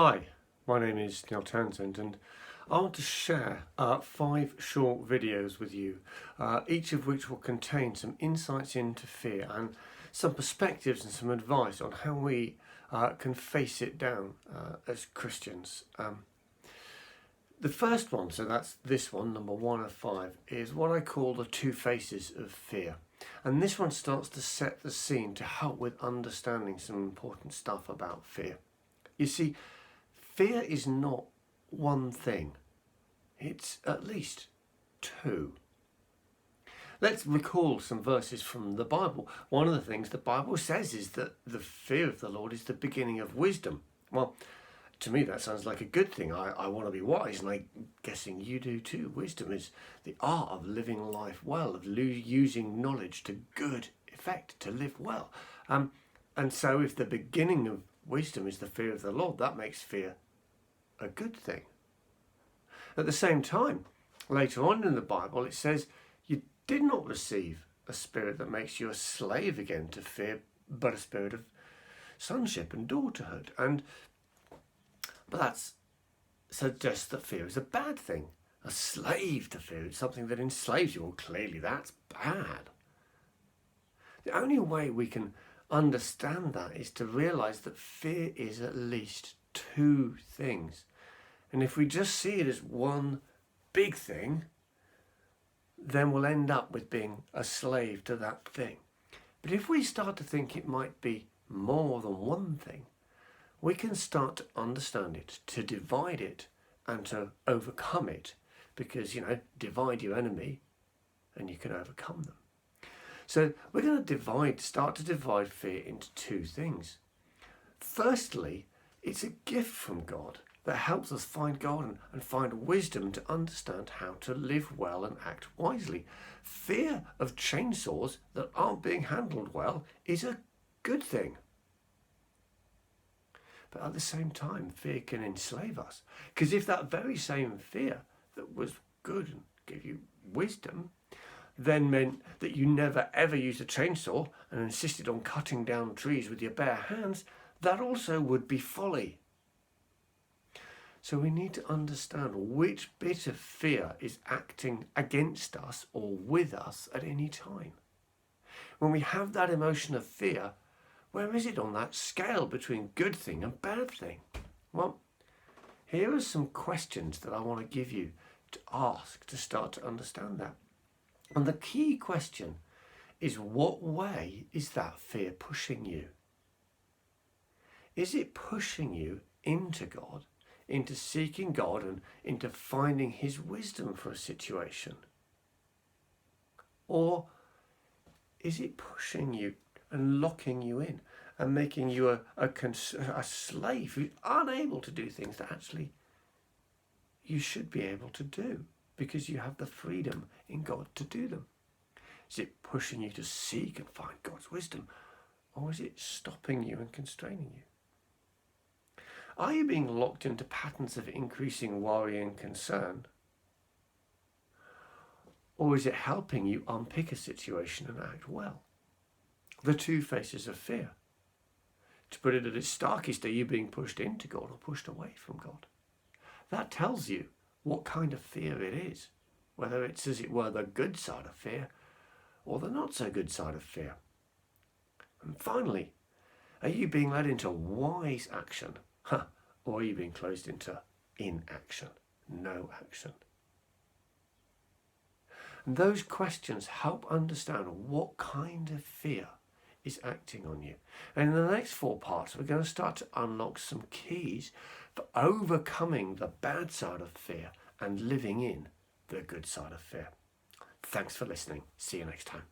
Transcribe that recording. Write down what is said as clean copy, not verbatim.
Hi, my name is Neil Townsend and I want to share 5 short videos with you, each of which will contain some insights into fear and some perspectives and some advice on how we can face it down as Christians. The first one, so that's this one, number 1 of 5, is what I call the 2 faces of fear. And this one starts to set the scene to help with understanding some important stuff about fear. You see, fear is not one thing, it's at least 2. Let's recall some verses from the Bible. One of the things the Bible says is that the fear of the Lord is the beginning of wisdom. Well, to me that sounds like a good thing. I want to be wise, and I'm guessing you do too. Wisdom is the art of living life well, of using knowledge to good effect, to live well. And so if the beginning of wisdom is the fear of the Lord, that makes fear a good thing. At the same time, later on in the Bible, it says, you did not receive a spirit that makes you a slave again to fear, but a spirit of sonship and daughterhood. But that suggests that fear is a bad thing. A slave to fear, it's something that enslaves you. Well, clearly that's bad. The only way we can understand that is to realize that fear is at least 2 things. And if we just see it as one big thing, then we'll end up with being a slave to that thing. But if we start to think it might be more than one thing, we can start to understand it, to divide it, and to overcome it. Because, divide your enemy and you can overcome them. So we're going to start to divide fear into 2 things. Firstly, it's a gift from God that helps us find God and find wisdom to understand how to live well and act wisely. Fear of chainsaws that aren't being handled well is a good thing. But at the same time, fear can enslave us. Because if that very same fear that was good and gave you wisdom then meant that you never ever used a chainsaw and insisted on cutting down trees with your bare hands, that also would be folly. So we need to understand which bit of fear is acting against us or with us at any time. When we have that emotion of fear, where is it on that scale between good thing and bad thing? Well, here are some questions that I want to give you to ask to start to understand that. And the key question is, what way is that fear pushing you? Is it pushing you into God, into seeking God and into finding His wisdom for a situation? Or is it pushing you and locking you in and making you a slave who's unable to do things that actually you should be able to do because you have the freedom in God to do them? Is it pushing you to seek and find God's wisdom, or is it stopping you and constraining you? Are you being locked into patterns of increasing worry and concern? Or is it helping you unpick a situation and act well? The 2 faces of fear. To put it at its starkest, are you being pushed into God or pushed away from God? That tells you what kind of fear it is, whether it's, as it were, the good side of fear or the not so good side of fear. And finally, are you being led into wise action, or are you being closed into inaction, no action? And those questions help understand what kind of fear is acting on you. And in the next 4 parts, we're going to start to unlock some keys for overcoming the bad side of fear and living in the good side of fear. Thanks for listening. See you next time.